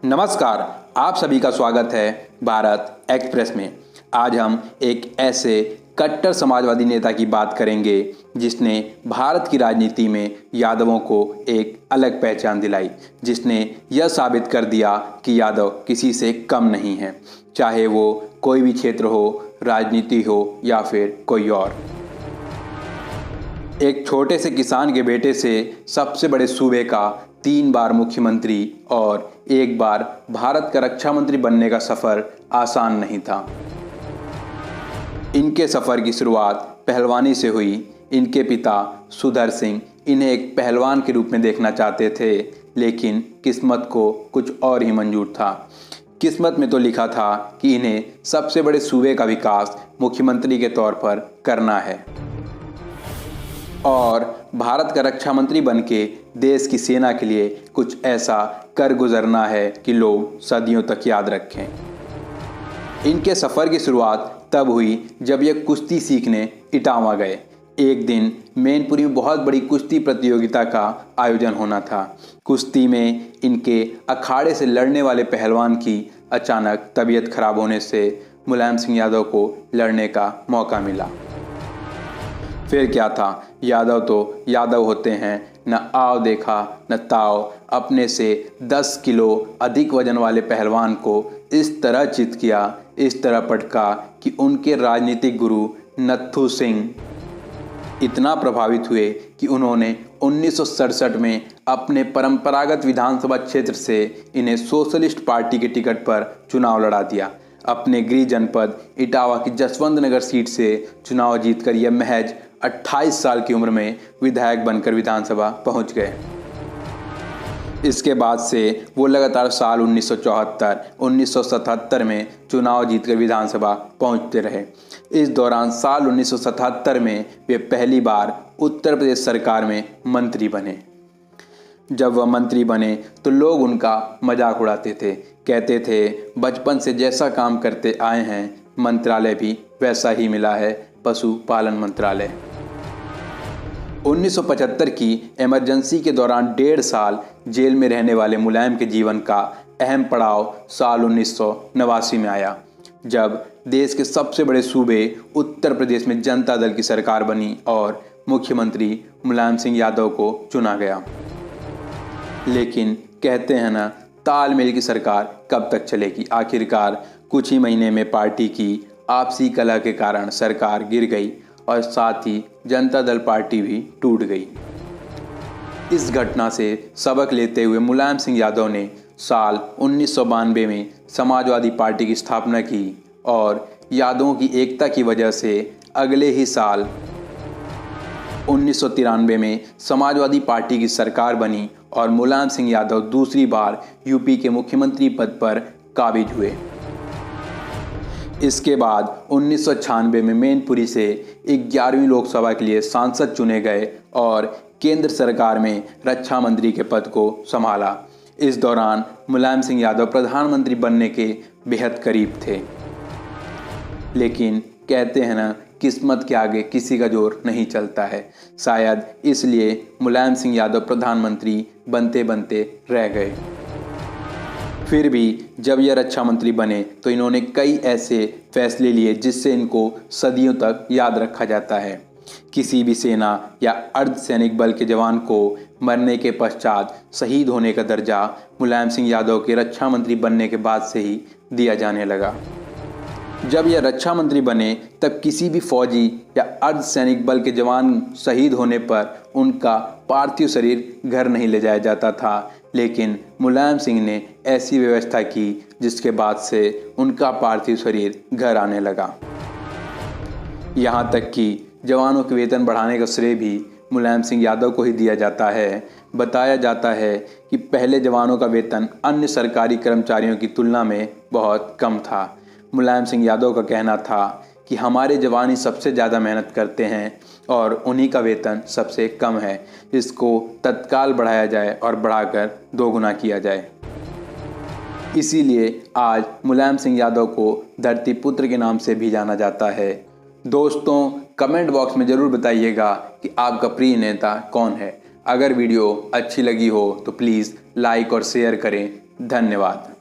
नमस्कार, आप सभी का स्वागत है भारत एक्सप्रेस में। आज हम एक ऐसे कट्टर समाजवादी नेता की बात करेंगे जिसने भारत की राजनीति में यादवों को एक अलग पहचान दिलाई, जिसने यह साबित कर दिया कि यादव किसी से कम नहीं है, चाहे वो कोई भी क्षेत्र हो, राजनीति हो या फिर कोई और। एक छोटे से किसान के बेटे से सबसे बड़े सूबे का 3 बार मुख्यमंत्री और 1 बार भारत का रक्षा मंत्री बनने का सफ़र आसान नहीं था। इनके सफ़र की शुरुआत पहलवानी से हुई। इनके पिता सुधर सिंह इन्हें एक पहलवान के रूप में देखना चाहते थे, लेकिन किस्मत को कुछ और ही मंजूर था। किस्मत में तो लिखा था कि इन्हें सबसे बड़े सूबे का विकास मुख्यमंत्री के तौर पर करना है और भारत का रक्षा मंत्री बनके देश की सेना के लिए कुछ ऐसा कर गुजरना है कि लोग सदियों तक याद रखें। इनके सफ़र की शुरुआत तब हुई जब ये कुश्ती सीखने इटावा गए। एक दिन मैनपुरी में बहुत बड़ी कुश्ती प्रतियोगिता का आयोजन होना था। कुश्ती में इनके अखाड़े से लड़ने वाले पहलवान की अचानक तबीयत खराब होने से मुलायम सिंह यादव को लड़ने का मौका मिला। फिर क्या था, यादव तो यादव होते हैं, न आव देखा न ताव। अपने से 10 किलो अधिक वजन वाले पहलवान को इस तरह चित किया, इस तरह पटका कि उनके राजनीतिक गुरु नत्थू सिंह इतना प्रभावित हुए कि उन्होंने 1967 में अपने परंपरागत विधानसभा क्षेत्र से इन्हें सोशलिस्ट पार्टी के टिकट पर चुनाव लड़ा दिया। अपने गृह जनपद इटावा की जसवंत नगर सीट से चुनाव जीतकर यह महज 28 साल की उम्र में विधायक बनकर विधानसभा पहुंच गए। इसके बाद से वो लगातार साल 1974, 1977 में चुनाव जीतकर विधानसभा पहुंचते रहे। इस दौरान साल 1977 में वे पहली बार उत्तर प्रदेश सरकार में मंत्री बने। जब वह मंत्री बने तो लोग उनका मजाक उड़ाते थे, कहते थे बचपन से जैसा काम करते आए हैं मंत्रालय भी वैसा ही मिला है, पशुपालन मंत्रालय। 1975 की इमरजेंसी के दौरान 1.5 साल जेल में रहने वाले मुलायम के जीवन का अहम पड़ाव साल 1989 में आया, जब देश के सबसे बड़े सूबे उत्तर प्रदेश में जनता दल की सरकार बनी और मुख्यमंत्री मुलायम सिंह यादव को चुना गया। लेकिन कहते हैं ना, तालमेल की सरकार कब तक चलेगी। आखिरकार कुछ ही महीने में पार्टी की आपसी कलह के कारण सरकार गिर गई और साथ ही जनता दल पार्टी भी टूट गई। इस घटना से सबक लेते हुए मुलायम सिंह यादव ने साल 1992 में समाजवादी पार्टी की स्थापना की और यादवों की एकता की वजह से अगले ही साल 1993 में समाजवादी पार्टी की सरकार बनी और मुलायम सिंह यादव दूसरी बार यूपी के मुख्यमंत्री पद पर काबिज हुए। इसके बाद 1996 में मैनपुरी से 11वीं लोकसभा के लिए सांसद चुने गए और केंद्र सरकार में रक्षा मंत्री के पद को संभाला। इस दौरान मुलायम सिंह यादव प्रधानमंत्री बनने के बेहद करीब थे, लेकिन कहते हैं ना, किस्मत के आगे किसी का जोर नहीं चलता है। शायद इसलिए मुलायम सिंह यादव प्रधानमंत्री बनते बनते रह गए। फिर भी जब यह रक्षा मंत्री बने तो इन्होंने कई ऐसे फैसले लिए जिससे इनको सदियों तक याद रखा जाता है। किसी भी सेना या अर्धसैनिक बल के जवान को मरने के पश्चात शहीद होने का दर्जा मुलायम सिंह यादव के रक्षा मंत्री बनने के बाद से ही दिया जाने लगा। जब यह रक्षा मंत्री बने तब किसी भी फौजी या अर्धसैनिक बल के जवान शहीद होने पर उनका पार्थिव शरीर घर नहीं ले जाया जाता था, लेकिन मुलायम सिंह ने ऐसी व्यवस्था की जिसके बाद से उनका पार्थिव शरीर घर आने लगा। यहाँ तक कि जवानों के वेतन बढ़ाने का श्रेय भी मुलायम सिंह यादव को ही दिया जाता है। बताया जाता है कि पहले जवानों का वेतन अन्य सरकारी कर्मचारियों की तुलना में बहुत कम था। मुलायम सिंह यादव का कहना था कि हमारे जवान ही सबसे ज़्यादा मेहनत करते हैं और उन्हीं का वेतन सबसे कम है, इसको तत्काल बढ़ाया जाए और बढ़ाकर 2 गुना किया जाए। इसीलिए आज मुलायम सिंह यादव को धरती पुत्र के नाम से भी जाना जाता है। दोस्तों, कमेंट बॉक्स में ज़रूर बताइएगा कि आपका प्रिय नेता कौन है। अगर वीडियो अच्छी लगी हो तो प्लीज़ लाइक और शेयर करें। धन्यवाद।